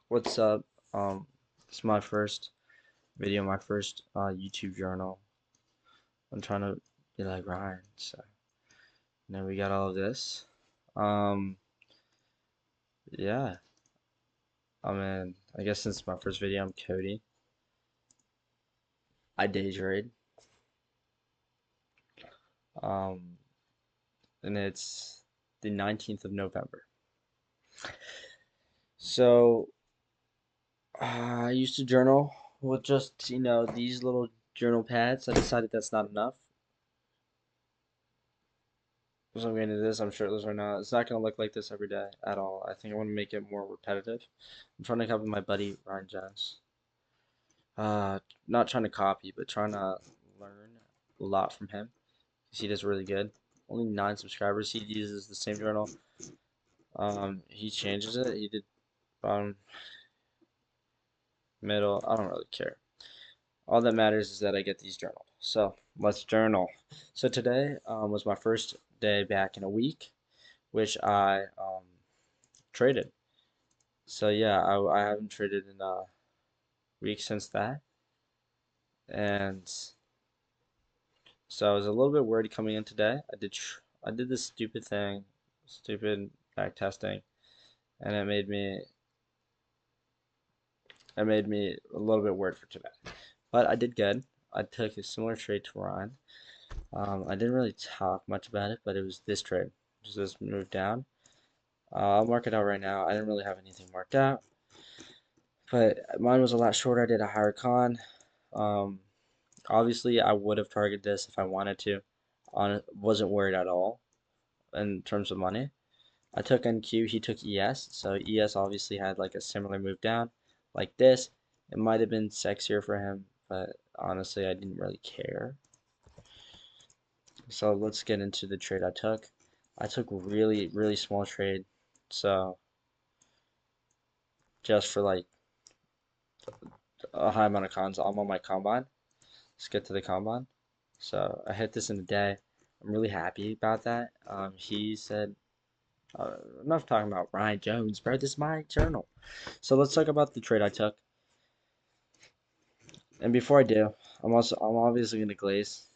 What's up? It's my first video, my first YouTube journal. I'm trying to be like Ryan, so now we got all of this. Um, yeah. I guess since it's my first video, I'm Cody. I day trade. Um, and it's the 19th of November. So I used to journal with just these little journal pads. I decided that's not enough. So I'm into this. I'm shirtless right now. It's not gonna look like this every day at all. I think I want to make it more repetitive. I'm trying to copy my buddy Ryan Jones. Not trying to copy, but trying to learn a lot from him because he does really good. Only 9 subscribers. He uses the same journal. He changes it. He did bottom, middle. I don't really care. All that matters is that I get these journals. So let's journal. So today was my first day back in a week, which I traded. So yeah, I haven't traded in a week since that, and so I was a little bit worried coming in today. I did this stupid thing, stupid back testing, and it made me a little bit worried for today. But I did good. I took a similar trade to Ryan. I didn't really talk much about it, but it was this trade, just this move down. I'll mark it out right now. I didn't really have anything marked out, but mine was a lot shorter. I did a higher con. Um, Obviously, I would have targeted this if I wanted to. Wasn't worried at all in terms of money. I took NQ, he took ES, so ES obviously had like a similar move down, like this. It might have been sexier for him, but honestly, I didn't really care. So let's get into the trade I took. I took really, really small trade, so just for like a high amount of cons. I'm on my combine. Let's get to the combine. So I hit this in a day. I'm really happy about that. He said, enough talking about Ryan Jones, bro. This is my journal. So let's talk about the trade I took. And before I do, I'm obviously gonna glaze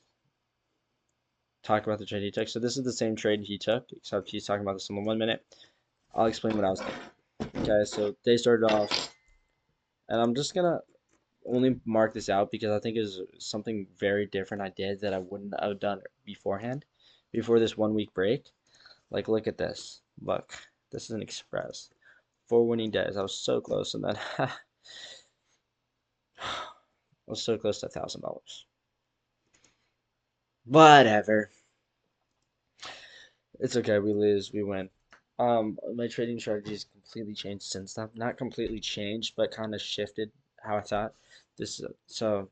talk about the trade he took. So this is the same trade he took, except he's talking about this in 1 minute. I'll explain what I was thinking. Okay, so they started off, and I'm just gonna only mark this out because I think is something very different I did that I wouldn't have done beforehand, before this 1 week break. Like, look at this. Look, this is an express. 4 winning days. I was so close, and then I was so close to $1,000. Whatever. It's okay. We lose. We win. My trading strategies completely changed since then. Not completely changed, but kind of shifted how I thought. So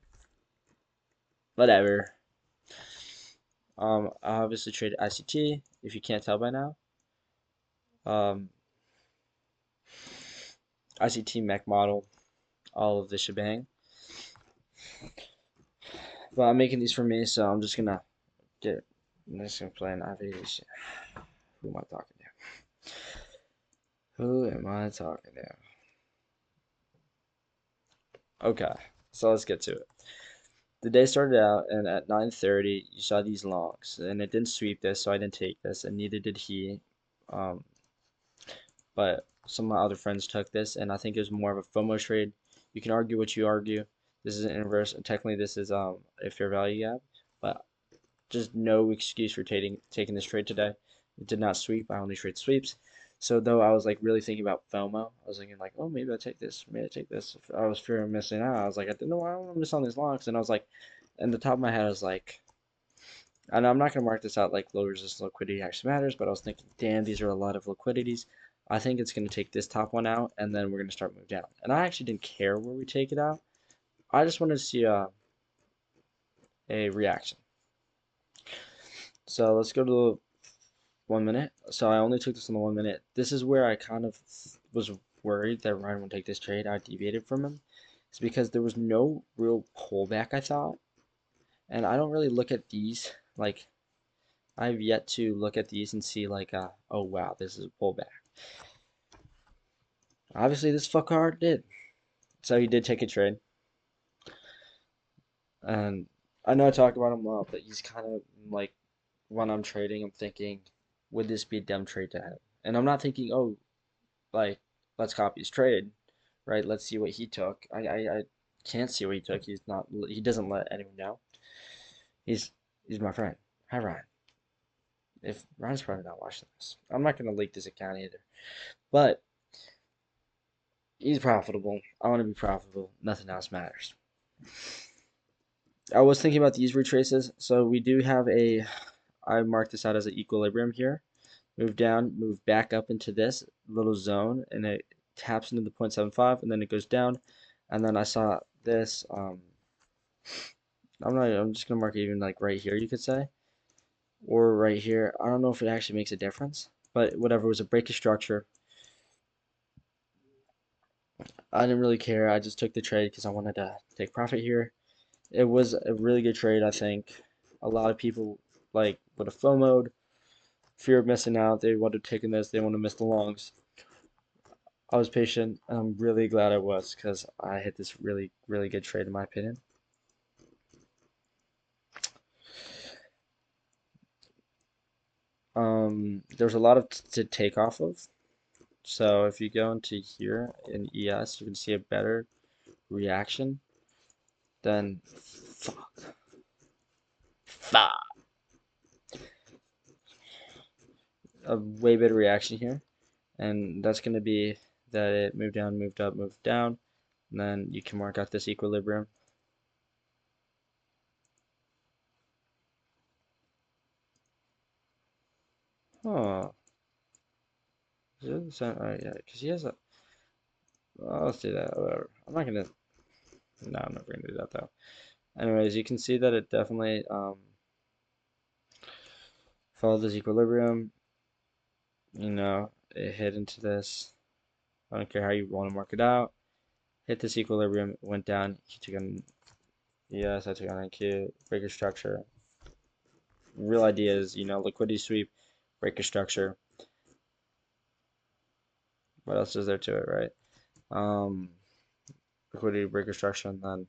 whatever. I obviously traded ICT. If you can't tell by now. Um, ICT mech model, all of the shebang. But I'm making these for me, so I'm just gonna get. I'm just gonna play an aviation. Who am I talking to? Who am I talking to? Okay, so let's get to it. The day started out, and at 9:30, you saw these longs, and it didn't sweep this, so I didn't take this, and neither did he. Um, but some of my other friends took this, and I think it was more of a FOMO trade. You can argue what you argue. This is an inverse, and technically this is a fair value gap, but just no excuse for taking this trade today. It did not sweep. I only trade sweeps. So though I was like really thinking about FOMO, I was thinking like, oh, maybe I take this, maybe I take this. If I was fearing of missing out. I was like, I didn't know why I don't want to miss on these longs, and I was like, in the top of my head, I was like, and I'm not gonna mark this out like low resistance liquidity actually matters, but I was thinking, damn, these are a lot of liquidities. I think it's gonna take this top one out, and then we're gonna start moving down. And I actually didn't care where we take it out. I just wanted to see a reaction. So let's go to the 1 minute. So I only took this in the 1 minute. This is where I kind of was worried that Ryan would take this trade. I deviated from him. It's because there was no real pullback, I thought. And I don't really look at these. Like, I've yet to look at these and see, like, oh wow, this is a pullback. Obviously, this fucker did. So he did take a trade. And I know I talk about him a lot, but he's kind of like when I'm trading, I'm thinking, would this be a dumb trade to have? And I'm not thinking, oh, like, let's copy his trade, right? Let's see what he took. I can't see what he took. He doesn't let anyone know. He's, he's my friend. Hi, Ryan. If Ryan's probably not watching this, I'm not going to leak this account either. But he's profitable. I want to be profitable. Nothing else matters. I was thinking about these retraces. So we do have I marked this out as an equilibrium here. Move down, move back up into this little zone, and it taps into the 0.75, and then it goes down. And then I saw this. I'm just gonna mark it even like right here, you could say, or right here. I don't know if it actually makes a difference, but whatever. It was a breakage structure. I didn't really care. I just took the trade because I wanted to take profit here. It was a really good trade, I think. A lot of people like would have FOMO'd, fear of missing out. They would have taken this. They want to miss the longs. I was patient. I'm really glad I was because I hit this really, really good trade in my opinion. There's a lot to take off of. So if you go into here in ES, you can see a better reaction than fuck, a way better reaction here, and that's going to be that it moved down, moved up, moved down, and then you can mark out this equilibrium. Oh, yeah, because he has a. Oh, let's do that. Whatever. I'm not gonna. No, I'm not gonna do that though. Anyways, you can see that it definitely followed this equilibrium. It hit into this. I don't care how you want to mark it out. Hit this equilibrium, went down. He took an yes, I took an NQ, breaker structure. Real idea is, liquidity sweep, breaker structure. What else is there to it, right? Um, Liquidity breaker structure, and then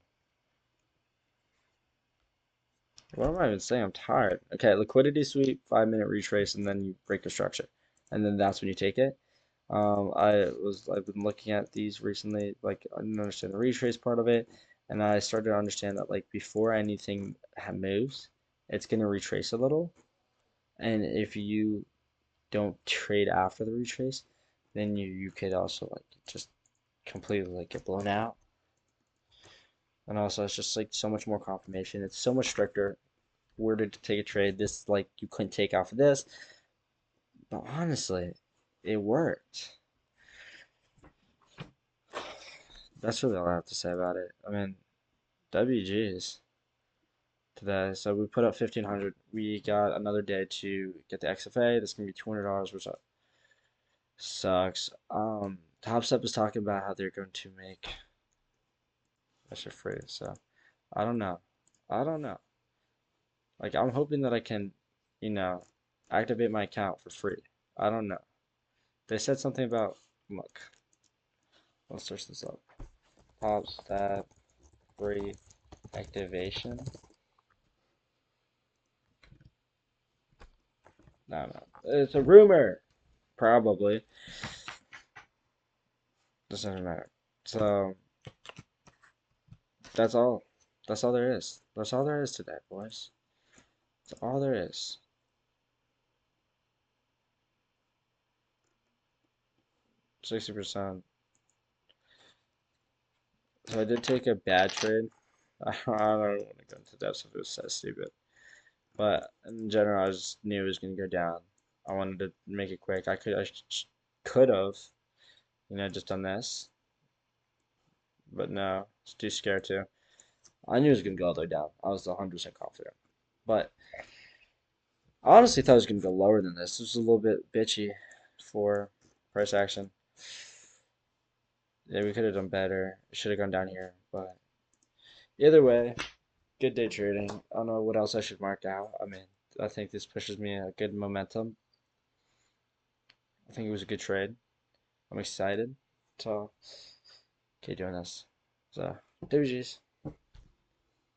what am I even saying? I'm tired. Okay, liquidity sweep, 5 minute retrace, and then you break the structure, and then that's when you take it. I've been looking at these recently, like I didn't understand the retrace part of it, and I started to understand that like before anything moves, it's gonna retrace a little, and if you don't trade after the retrace, then you could also like just completely like get blown out. And also it's just like so much more confirmation. It's so much stricter. Where to take a trade, this like you couldn't take off of this. But honestly, it worked. That's really all I have to say about it. I mean, WG's today. So we put up 1,500. We got another day to get the XFA. That's gonna be $200, which sucks. Top Step is talking about how they're going to make that shit free. So I don't know. I don't know. Like I'm hoping that I can, you know, activate my account for free. I don't know. They said something about look. Let's search this up. Top Step free activation. No, no. It's a rumor. Probably. Doesn't matter. So that's all. That's all there is. That's all there is to that, boys. That's all there is. 60%. So I did take a bad trade. I don't want to go into depths if it was so stupid. But in general, I just knew it was going to go down. I wanted to make it quick. Could have, just done this. But no, I was too scared to. I knew it was going to go all the way down. I was 100% confident. But I honestly thought it was going to go lower than this. This was a little bit bitchy for price action. Yeah, we could have done better. Should have gone down here. But either way, good day trading. I don't know what else I should mark out. I mean, I think this pushes me a good momentum. I think it was a good trade. I'm excited. So, okay, doing this. So, doozies.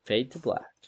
Fade to black.